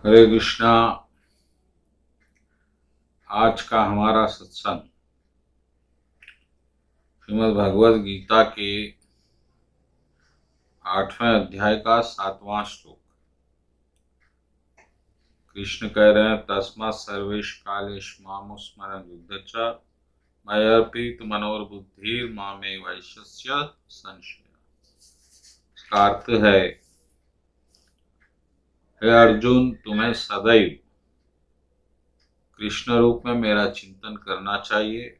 हरे कृष्णा। आज का हमारा सत्संग श्रीमद् भगवद गीता के 8वें अध्याय का 7वां श्लोक। कृष्ण कह रहे हैं, तस्मात् सर्वेश कालेश मामुस्मरन् युद्ध च मय्यर्पित मनोर्बुद्धिर मामे वैश्यस्य संशय। इसका अर्थ है, हे अर्जुन, तुम्हें सदैव कृष्ण रूप में मेरा चिंतन करना चाहिए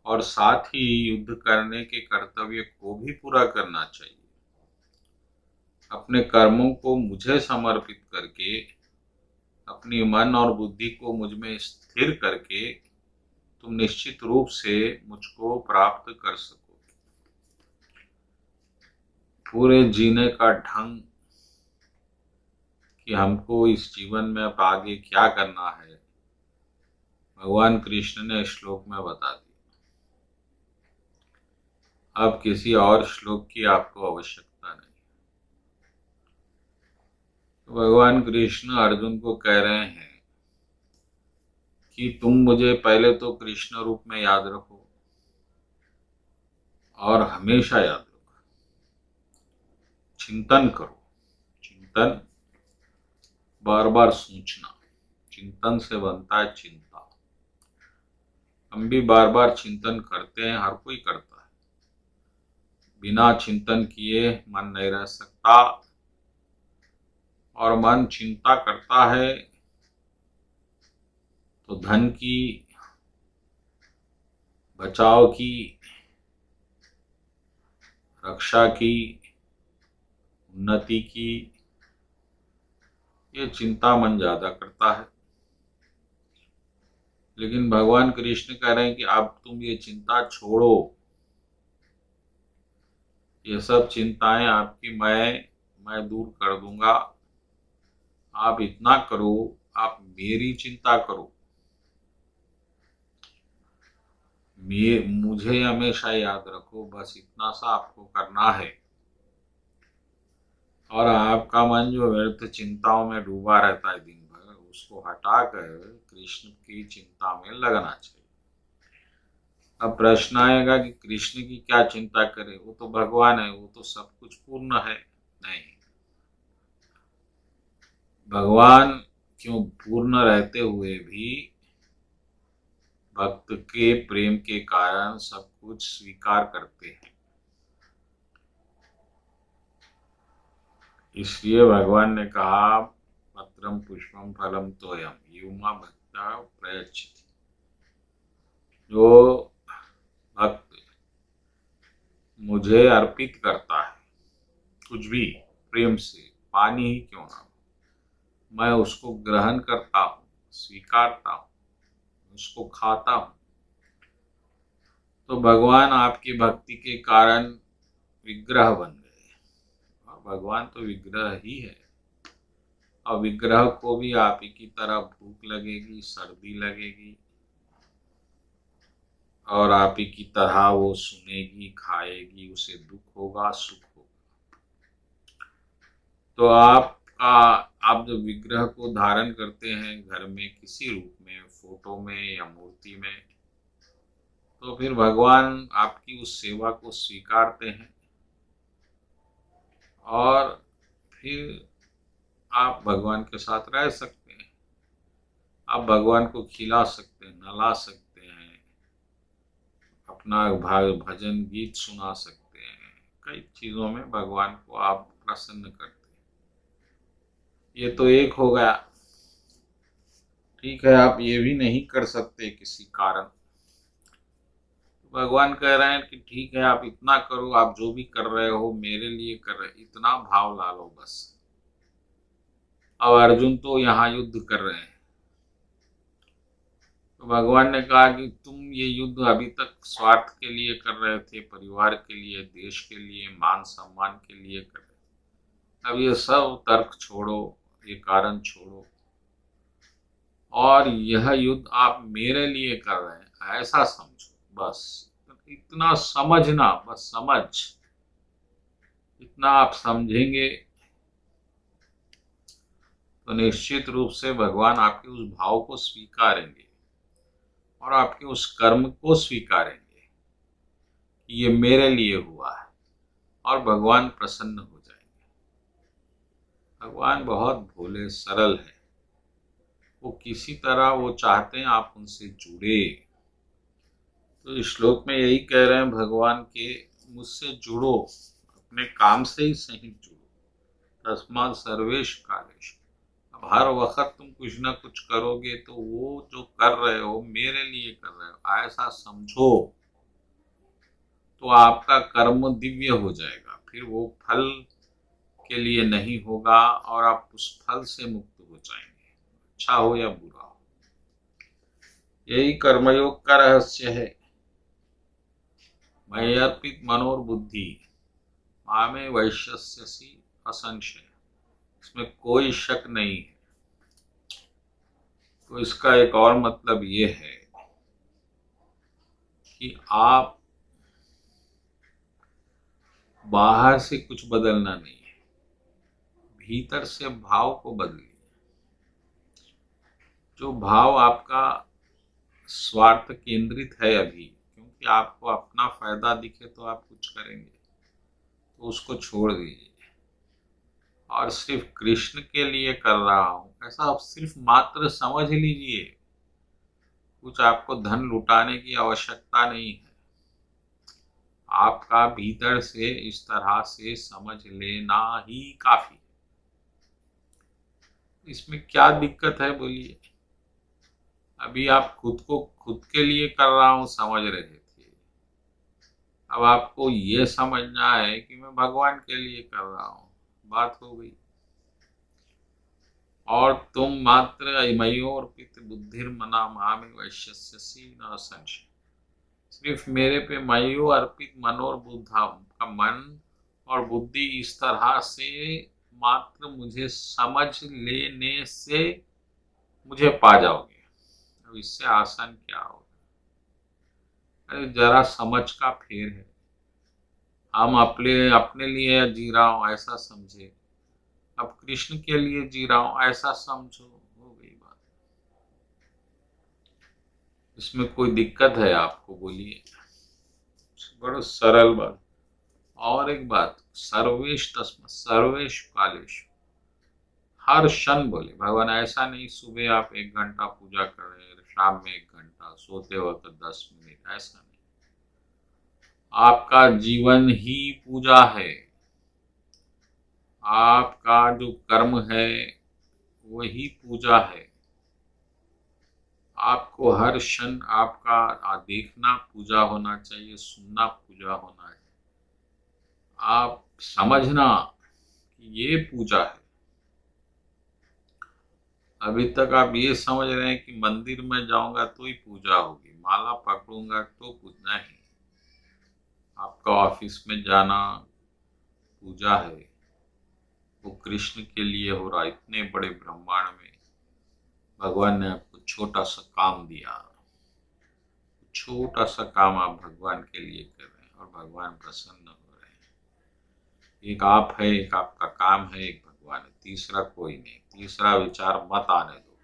और साथ ही युद्ध करने के कर्तव्य को भी पूरा करना चाहिए। अपने कर्मों को मुझे समर्पित करके, अपनी मन और बुद्धि को मुझ में स्थिर करके तुम निश्चित रूप से मुझको प्राप्त कर सकोगे। पूरे जीने का ढंग कि हमको इस जीवन में अब आगे क्या करना है, भगवान कृष्ण ने श्लोक में बता दिया। अब किसी और श्लोक की आपको आवश्यकता नहीं। तो भगवान कृष्ण अर्जुन को कह रहे हैं कि तुम मुझे पहले तो कृष्ण रूप में याद रखो और हमेशा याद रखो। चिंतन करो। चिंतन बार बार सोचना, चिंतन से बनता है चिंता। हम भी बार बार चिंतन करते हैं, हर कोई करता है। बिना चिंतन किए मन नहीं रह सकता, और मन चिंता करता है तो धन की, बचाव की, रक्षा की, उन्नति की, ये चिंता मन ज्यादा करता है। लेकिन भगवान कृष्ण कह रहे हैं कि अब तुम ये चिंता छोड़ो। ये सब चिंताएं आपकी मैं दूर कर दूंगा। आप इतना करो, आप मेरी चिंता करो, मुझे हमेशा याद रखो। बस इतना सा आपको करना है। और आपका मन जो व्यर्थ चिंताओं में डूबा रहता है दिन भर, उसको हटाकर कृष्ण की चिंता में लगना चाहिए। अब प्रश्न आएगा कि कृष्ण की क्या चिंता करे, वो तो भगवान है, वो तो सब कुछ पूर्ण है। नहीं, भगवान क्यों पूर्ण रहते हुए भी भक्त के प्रेम के कारण सब कुछ स्वीकार करते हैं। इसलिए भगवान ने कहा, पत्रम पुष्पम फलम तोयम युमा भक्ता प्रयच्छति। जो भक्त मुझे अर्पित करता है कुछ भी प्रेम से, पानी ही क्यों ना, मैं उसको ग्रहण करता हूँ, स्वीकारता हूँ, उसको खाता हूँ। तो भगवान आपकी भक्ति के कारण विग्रह बन गए। और भगवान तो विग्रह ही है, और विग्रह को भी आप ही की तरह भूख लगेगी, सर्दी लगेगी, और आप ही की तरह वो सुनेगी, खाएगी, उसे दुख होगा, सुख होगा। तो आप जब विग्रह को धारण करते हैं घर में किसी रूप में, फोटो में या मूर्ति में, तो फिर भगवान आपकी उस सेवा को स्वीकारते हैं और फिर आप भगवान के साथ रह सकते हैं। आप भगवान को खिला सकते हैं, नहला सकते हैं, अपना भजन गीत सुना सकते हैं। कई चीज़ों में भगवान को आप प्रसन्न करते हैं। ये तो एक हो गया। ठीक है, आप ये भी नहीं कर सकते किसी कारण, भगवान कह रहे हैं कि ठीक है, आप इतना करो, आप जो भी कर रहे हो मेरे लिए कर रहे, इतना भाव ला लो बस। अब अर्जुन तो यहाँ युद्ध कर रहे हैं, तो भगवान ने कहा कि तुम ये युद्ध अभी तक स्वार्थ के लिए कर रहे थे, परिवार के लिए, देश के लिए, मान सम्मान के लिए कर रहे थे। अब ये सब तर्क छोड़ो, ये कारण छोड़ो, और यह युद्ध आप मेरे लिए कर रहे हैं ऐसा समझो। बस इतना समझना, बस समझ, इतना आप समझेंगे तो निश्चित रूप से भगवान आपके उस भाव को स्वीकारेंगे और आपके उस कर्म को स्वीकारेंगे कि ये मेरे लिए हुआ है, और भगवान प्रसन्न हो जाएंगे। भगवान बहुत भोले सरल है, वो किसी तरह वो चाहते हैं आप उनसे जुड़े। तो इस श्लोक में यही कह रहे हैं भगवान के, मुझसे जुड़ो, अपने काम से ही सही जुड़ो। तस्मात् सर्वेश कालेश, अब हर वक्त तुम कुछ ना कुछ करोगे तो वो जो कर रहे हो मेरे लिए कर रहे हो ऐसा समझो, तो आपका कर्म दिव्य हो जाएगा। फिर वो फल के लिए नहीं होगा और आप उस फल से मुक्त हो जाएंगे, अच्छा हो या बुरा हो। यही कर्मयोग का रहस्य है। मयि अर्पित मनोर्बुद्धि मामे वैश्यसि असंशय, इसमें कोई शक नहीं है। तो इसका एक और मतलब ये है कि आप बाहर से कुछ बदलना नहीं है, भीतर से भाव को बदलिए। जो भाव आपका स्वार्थ केंद्रित है अभी, क्योंकि आपको अपना फायदा दिखे तो आप कुछ करेंगे, तो उसको छोड़ दीजिए और सिर्फ कृष्ण के लिए कर रहा हूं ऐसा आप सिर्फ मात्र समझ लीजिए। कुछ आपको धन लुटाने की आवश्यकता नहीं है, आपका भीतर से इस तरह से समझ लेना ही काफी। इसमें क्या दिक्कत है बोलिए? अभी आप खुद को खुद के लिए कर रहा हूं समझ रहे थे, अब आपको ये समझना है कि मैं भगवान के लिए कर रहा हूं, बात हो गई। और तुम मात्र मयोर्पित बुद्धिर्मना मामे वैश्यसि न संशय, सिर्फ मेरे पे मयो अर्पित मनोर बुद्धा का मन और बुद्धि इस तरह से मात्र मुझे समझ लेने से मुझे पा जाओगे। अब इससे आसान क्या होगा? अरे जरा समझ का फेर है। हम अपने अपने लिए जी रहा हूं ऐसा समझे, अब कृष्ण के लिए जी रहा हूं ऐसा समझो, हो गई बात। इसमें कोई दिक्कत है आपको बोलिए? बड़ा सरल बात। और एक बात, सर्वेश तस्म सर्वेश कालेश, हर क्षण बोले भगवान। ऐसा नहीं सुबह आप 1 घंटा पूजा करें, शाम में 1 घंटा, सोते वक्त 10 मिनट, ऐसा नहीं। आपका जीवन ही पूजा है, आपका जो कर्म है वही पूजा है। आपको हर क्षण आपका देखना पूजा होना चाहिए, सुनना पूजा होना है। आप समझना कि ये पूजा है। अभी तक आप ये समझ रहे हैं कि मंदिर में जाऊंगा तो ही पूजा होगी, माला पकड़ूंगा तो पूजा नहीं। आपका ऑफिस में जाना पूजा है, वो कृष्ण के लिए हो रहा। इतने बड़े ब्रह्मांड में भगवान ने आपको छोटा सा काम दिया, छोटा सा काम आप भगवान के लिए कर रहे हैं और भगवान प्रसन्न हो रहे हैं। एक आप है, एक आपका काम है, एक भगवान है, तीसरा कोई नहीं। तीसरा विचार मत आने दो,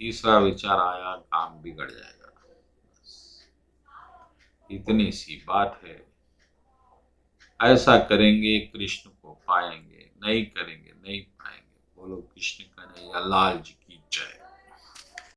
तीसरा विचार आया काम बिगड़ जाएगा। इतनी सी बात है। ऐसा करेंगे कृष्ण को पाएंगे, नहीं करेंगे नहीं पाएंगे। बोलो कृष्ण कन्हैया लाल जी।